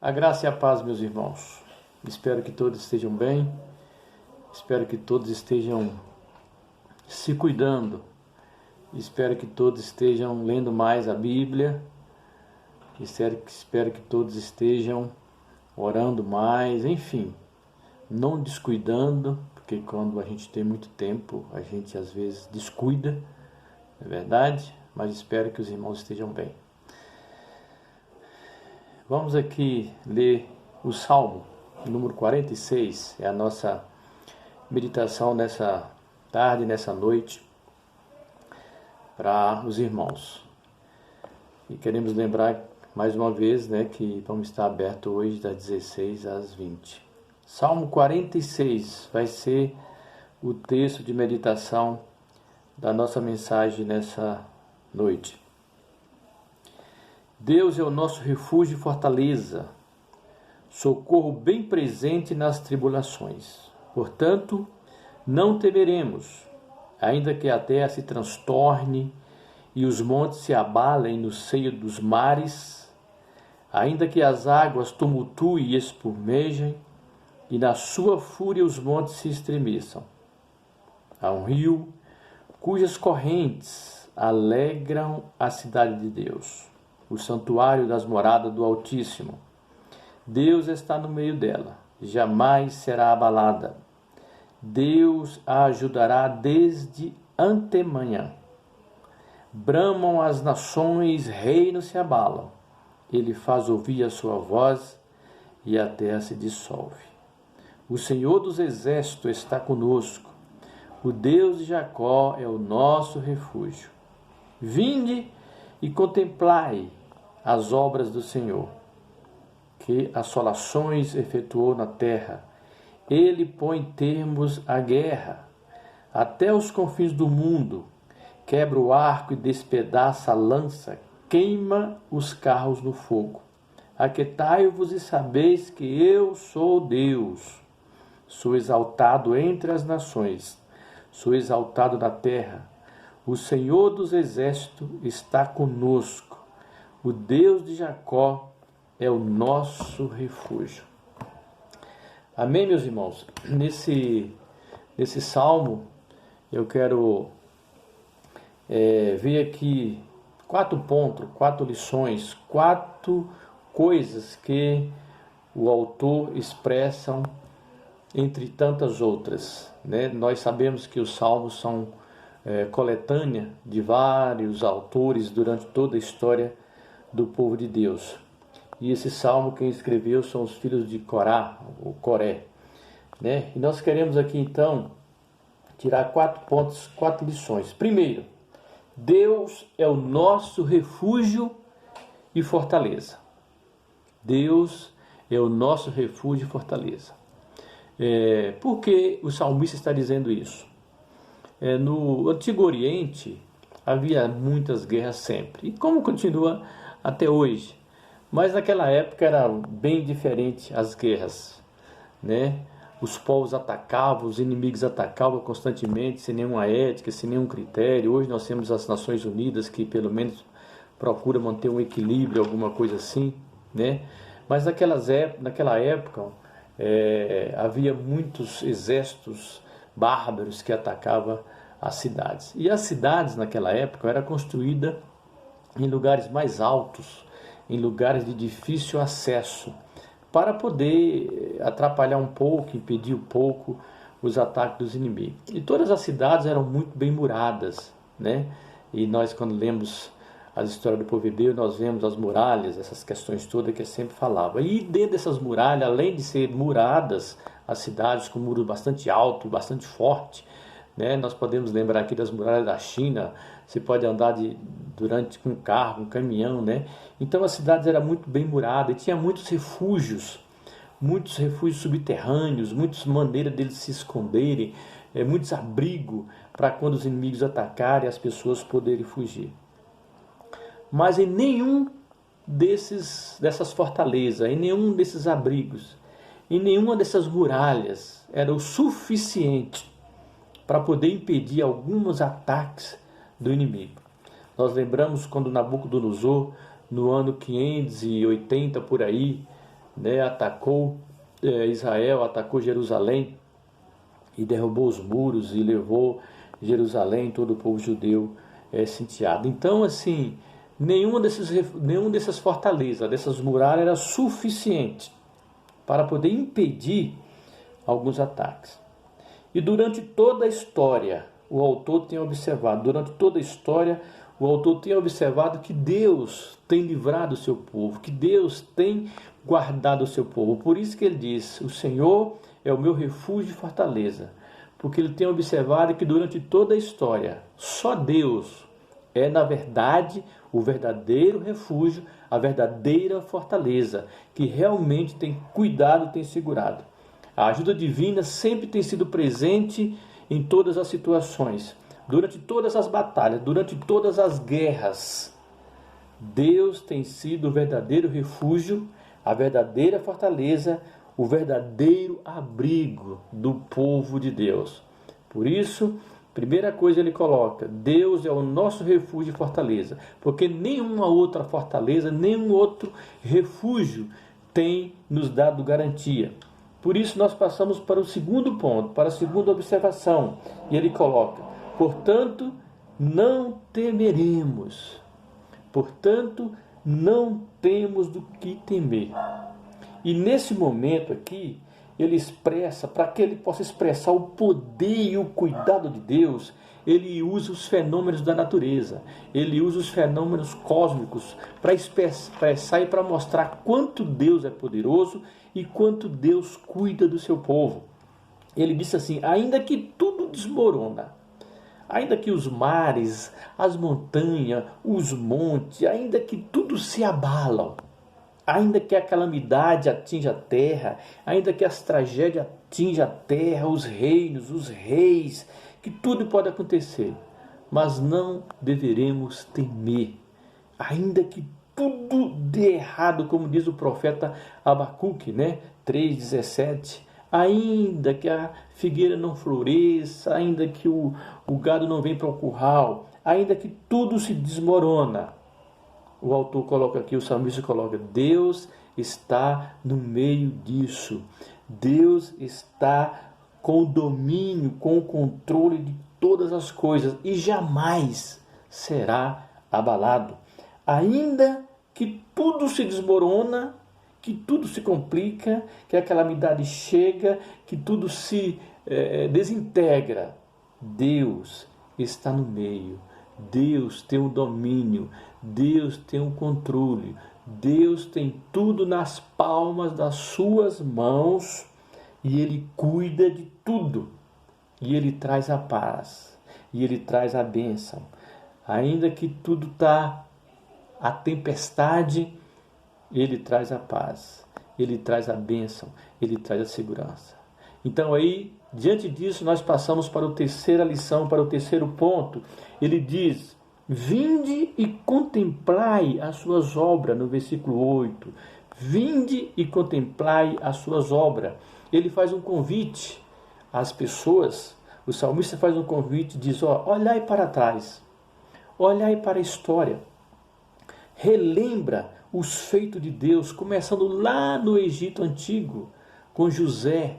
A graça e a paz, meus irmãos. Espero que todos estejam bem. Espero que todos estejam se cuidando. Espero que todos estejam lendo mais a Bíblia. Espero que todos estejam orando mais. Enfim, não descuidando, porque quando a gente tem muito tempo, a gente às vezes descuida, não é verdade? Mas espero que os irmãos estejam bem. Vamos aqui ler o Salmo número 46, é a nossa meditação nessa tarde, nessa noite, para os irmãos. E queremos lembrar mais uma vez, que vamos estar aberto hoje das 16 às 20. Salmo 46 vai ser o texto de meditação da nossa mensagem nessa noite. Deus é o nosso refúgio e fortaleza, socorro bem presente nas tribulações. Portanto, não temeremos, ainda que a terra se transtorne e os montes se abalem no seio dos mares, ainda que as águas tumultuem e espumejem, e na sua fúria os montes se estremeçam. Há um rio cujas correntes alegram a cidade de Deus, o santuário das moradas do Altíssimo. Deus está no meio dela, jamais será abalada. Deus a ajudará desde antemanhã. Bramam as nações, reinos se abalam. Ele faz ouvir a sua voz e a terra se dissolve. O Senhor dos exércitos está conosco. O Deus de Jacó é o nosso refúgio. Vinde e contemplai as obras do Senhor, que assolações efetuou na terra. Ele põe termos à guerra, até os confins do mundo, quebra o arco e despedaça a lança, queima os carros no fogo. Aquietai-vos e sabeis que eu sou Deus. Sou exaltado entre as nações, sou exaltado na terra. O Senhor dos exércitos está conosco. O Deus de Jacó é o nosso refúgio. Amém, meus irmãos? Nesse salmo, eu quero ver aqui 4 pontos, 4 lições, 4 coisas que o autor expressa entre tantas outras. Nós sabemos que os salmos são coletânea de vários autores durante toda a história do povo de Deus. E esse salmo quem escreveu são os filhos de Corá, ou Coré. E nós queremos aqui então tirar 4 pontos, 4 lições. Primeiro, Deus é o nosso refúgio e fortaleza. Deus é o nosso refúgio e fortaleza. Por que o salmista está dizendo isso? No Antigo Oriente havia muitas guerras sempre, e como continua até hoje. Mas naquela época era bem diferente as guerras. Os povos atacavam, os inimigos atacavam constantemente, sem nenhuma ética, sem nenhum critério. Hoje nós temos as Nações Unidas que pelo menos procura manter um equilíbrio, alguma coisa assim. Mas naquela época havia muitos exércitos bárbaros que atacavam as cidades. E as cidades naquela época eram construídas em lugares mais altos, em lugares de difícil acesso, para poder atrapalhar um pouco, impedir um pouco os ataques dos inimigos. E todas as cidades eram muito bem muradas, E nós, quando lemos as histórias do povo hebreu, nós vemos as muralhas, essas questões todas que eu sempre falava. E dentro dessas muralhas, além de ser muradas, as cidades com muros bastante altos, bastante fortes, nós podemos lembrar aqui das muralhas da China. Você pode andar com um carro, um caminhão, Então as cidades eram muito bem muradas e tinha muitos refúgios subterrâneos, muitas maneiras deles se esconderem, muitos abrigos para quando os inimigos atacarem as pessoas poderem fugir. Mas em nenhum dessas fortalezas, em nenhum desses abrigos, em nenhuma dessas muralhas era o suficiente para poder impedir alguns ataques do inimigo. Nós lembramos quando Nabucodonosor, no ano 580 por aí, né, atacou Israel, atacou Jerusalém e derrubou os muros e levou Jerusalém, todo o povo judeu sitiado. Então, assim, nenhuma dessas fortalezas, dessas muralhas era suficiente para poder impedir alguns ataques. E durante toda a história, o autor tem observado, que Deus tem livrado o seu povo, que Deus tem guardado o seu povo. Por isso que ele diz, o Senhor é o meu refúgio e fortaleza. Porque ele tem observado que durante toda a história, só Deus é, na verdade, o verdadeiro refúgio, a verdadeira fortaleza, que realmente tem cuidado, tem segurado. A ajuda divina sempre tem sido presente em todas as situações, durante todas as batalhas, durante todas as guerras. Deus tem sido o verdadeiro refúgio, a verdadeira fortaleza, o verdadeiro abrigo do povo de Deus. Por isso, primeira coisa ele coloca, Deus é o nosso refúgio e fortaleza, porque nenhuma outra fortaleza, nenhum outro refúgio tem nos dado garantia. Por isso nós passamos para o segundo ponto, para a segunda observação. E ele coloca, portanto, não temeremos. Portanto, não temos do que temer. E nesse momento aqui, ele expressa, para que ele possa expressar o poder e o cuidado de Deus, ele usa os fenômenos da natureza, ele usa os fenômenos cósmicos para expressar e para mostrar quanto Deus é poderoso e quanto Deus cuida do seu povo. Ele disse assim, ainda que tudo desmorona, ainda que os mares, as montanhas, os montes, ainda que tudo se abalam, ainda que a calamidade atinja a terra, ainda que as tragédias atinjam a terra, os reinos, os reis, que tudo pode acontecer, mas não deveremos temer, ainda que tudo dê errado, como diz o profeta Abacuque, 3,17, ainda que a figueira não floresça, ainda que o gado não venha para o curral, ainda que tudo se desmorona, o autor coloca aqui, o salmista coloca, Deus está no meio disso, Deus está com o domínio, com o controle de todas as coisas e jamais será abalado. Ainda que tudo se desmorona, que tudo se complica, que a calamidade chega, que tudo se desintegra, Deus está no meio, Deus tem o domínio, Deus tem o controle, Deus tem tudo nas palmas das suas mãos e Ele cuida de tudo. E Ele traz a paz, e Ele traz a bênção. Ainda que tudo está a tempestade, Ele traz a paz, Ele traz a bênção, Ele traz a segurança. Então aí, diante disso, nós passamos para a terceira lição, para o terceiro ponto. Ele diz, vinde e contemplai as suas obras, no versículo 8. Vinde e contemplai as suas obras. Ele faz um convite às pessoas, o salmista faz um convite, diz, olhai para trás, olhai para a história, relembra os feitos de Deus, começando lá no Egito Antigo, com José,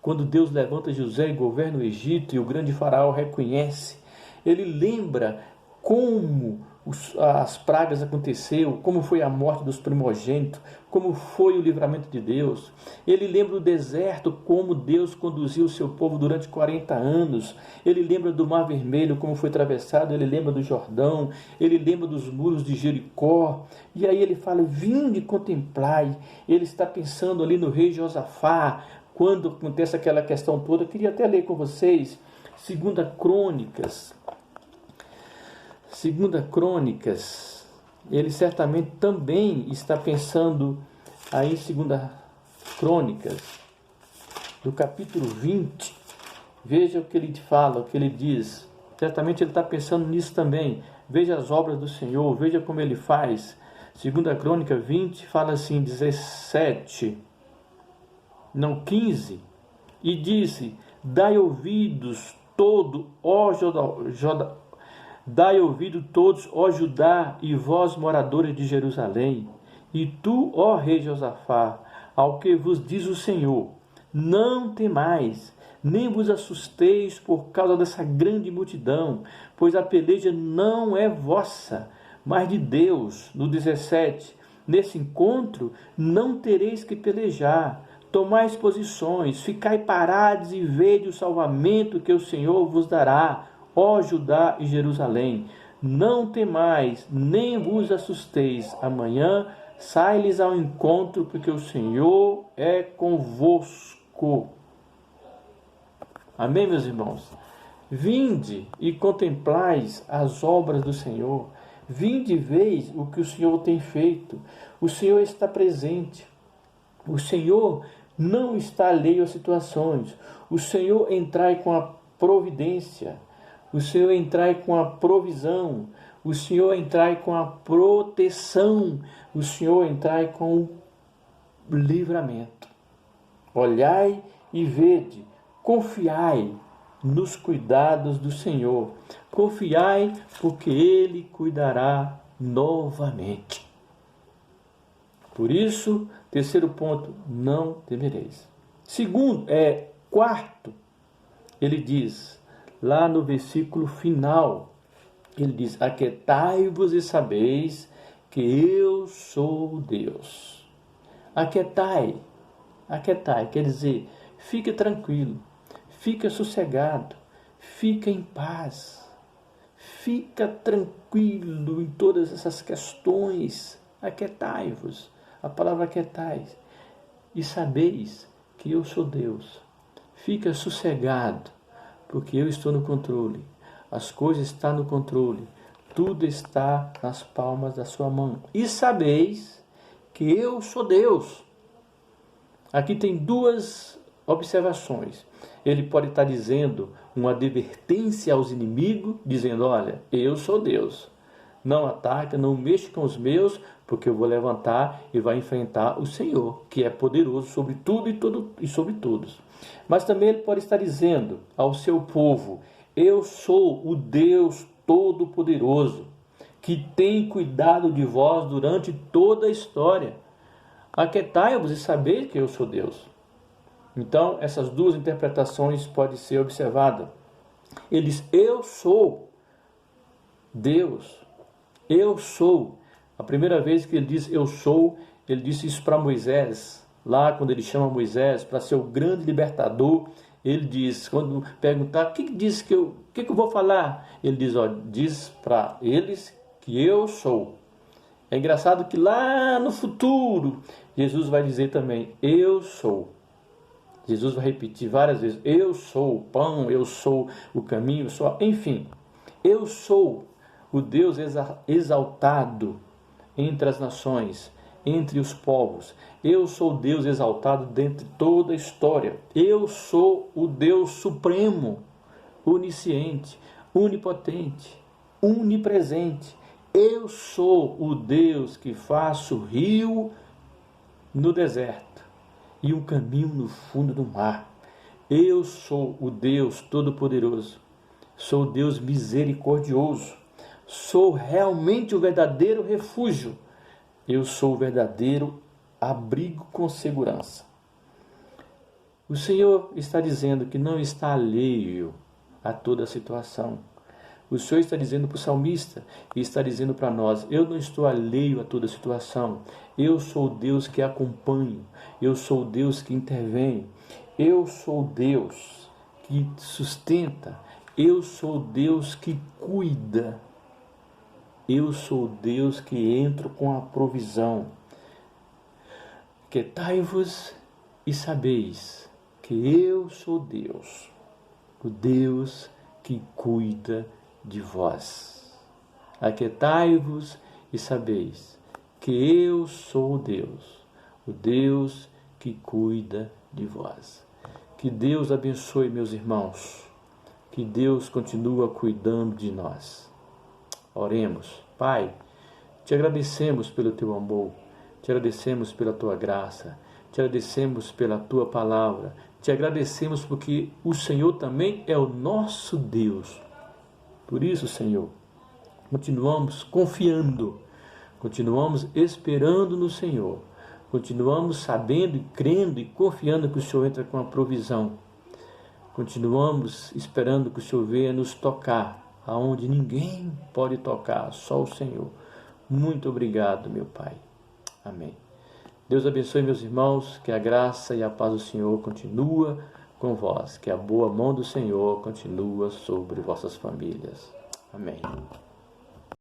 quando Deus levanta José e governa o Egito e o grande faraó reconhece, ele lembra como as pragas aconteceram, como foi a morte dos primogênitos, como foi o livramento de Deus. Ele lembra do deserto, como Deus conduziu o seu povo durante 40 anos. Ele lembra do Mar Vermelho, como foi atravessado. Ele lembra do Jordão. Ele lembra dos muros de Jericó. E aí ele fala, vinde e contemplai. Ele está pensando ali no rei Josafá, quando acontece aquela questão toda. Eu queria até ler com vocês, 2 Crônicas, ele certamente também está pensando aí em 2 Crônicas, do capítulo 20, veja o que ele fala, o que ele diz, certamente ele está pensando nisso também, veja as obras do Senhor, veja como ele faz. 2 Crônica 20 fala assim, 15, e disse, dai ouvidos todo, dai ouvido todos, ó Judá, e vós moradores de Jerusalém, e tu, ó rei Josafá, ao que vos diz o Senhor: não temais, nem vos assusteis por causa dessa grande multidão, pois a peleja não é vossa, mas de Deus. No 17, nesse encontro não tereis que pelejar, tomai posições, ficai parados e vede o salvamento que o Senhor vos dará, ó Judá e Jerusalém. Não temais, nem vos assusteis. Amanhã sai-lhes ao encontro, porque o Senhor é convosco. Amém, meus irmãos? Vinde e contemplais as obras do Senhor. Vinde e veis o que o Senhor tem feito. O Senhor está presente. O Senhor não está alheio às situações. O Senhor entrai com a providência. O Senhor entrai com a provisão. O Senhor entrai com a proteção. O Senhor entrai com o livramento. Olhai e vede. Confiai nos cuidados do Senhor. Confiai, porque Ele cuidará novamente. Por isso, terceiro ponto, não temereis. Quarto, ele diz, lá no versículo final, ele diz: aquietai-vos e sabeis que eu sou Deus. Aquietai, quer dizer, fique tranquilo, fica sossegado, fica em paz, fica tranquilo em todas essas questões. Aquietai-vos, a palavra aquietais, e sabeis que eu sou Deus. Fica sossegado, porque eu estou no controle. As coisas estão no controle. Tudo está nas palmas da sua mão. E sabeis que eu sou Deus. Aqui tem duas observações. Ele pode estar dizendo uma advertência aos inimigos, dizendo: olha, eu sou Deus. Não ataca, não mexa com os meus, porque eu vou levantar e vai enfrentar o Senhor, que é poderoso sobre tudo e sobre todos. Mas também ele pode estar dizendo ao seu povo: eu sou o Deus Todo-Poderoso, que tem cuidado de vós durante toda a história. Aquietai-vos e sabeis que eu sou Deus. Então, essas duas interpretações podem ser observadas. Ele diz: eu sou Deus. Eu sou. A primeira vez que ele diz eu sou, ele disse isso para Moisés. Lá quando ele chama Moisés para ser o grande libertador, ele diz, quando perguntar, o que diz que eu vou falar? Ele diz, diz para eles que eu sou. É engraçado que lá no futuro, Jesus vai dizer também, eu sou. Jesus vai repetir várias vezes, eu sou o pão, eu sou o caminho, enfim, eu sou o Deus exaltado entre as nações, entre os povos. Eu sou o Deus exaltado dentre toda a história. Eu sou o Deus supremo, onisciente, onipotente, onipresente. Eu sou o Deus que faço rio no deserto e um caminho no fundo do mar. Eu sou o Deus Todo-Poderoso. Sou o Deus misericordioso. Sou realmente o verdadeiro refúgio. Eu sou o verdadeiro abrigo com segurança. O Senhor está dizendo que não está alheio a toda a situação. O Senhor está dizendo para o salmista e está dizendo para nós: eu não estou alheio a toda a situação. Eu sou o Deus que acompanho. Eu sou o Deus que intervém. Eu sou o Deus que sustenta. Eu sou o Deus que cuida. Eu sou o Deus que entro com a provisão. Aquietai-vos e sabeis que eu sou Deus, o Deus que cuida de vós. Aquietai-vos e sabeis que eu sou Deus, o Deus que cuida de vós. Que Deus abençoe, meus irmãos. Que Deus continue cuidando de nós. Oremos. Pai, te agradecemos pelo teu amor, te agradecemos pela tua graça, te agradecemos pela tua palavra, te agradecemos porque o Senhor também é o nosso Deus. Por isso, Senhor, continuamos confiando, continuamos esperando no Senhor, Continuamos sabendo e crendo e confiando que o Senhor entra com a provisão. Continuamos esperando que o Senhor venha nos tocar, aonde ninguém pode tocar, só o Senhor. Muito obrigado, meu Pai. Amém. Deus abençoe meus irmãos, que a graça e a paz do Senhor continua com vós, que a boa mão do Senhor continua sobre vossas famílias. Amém.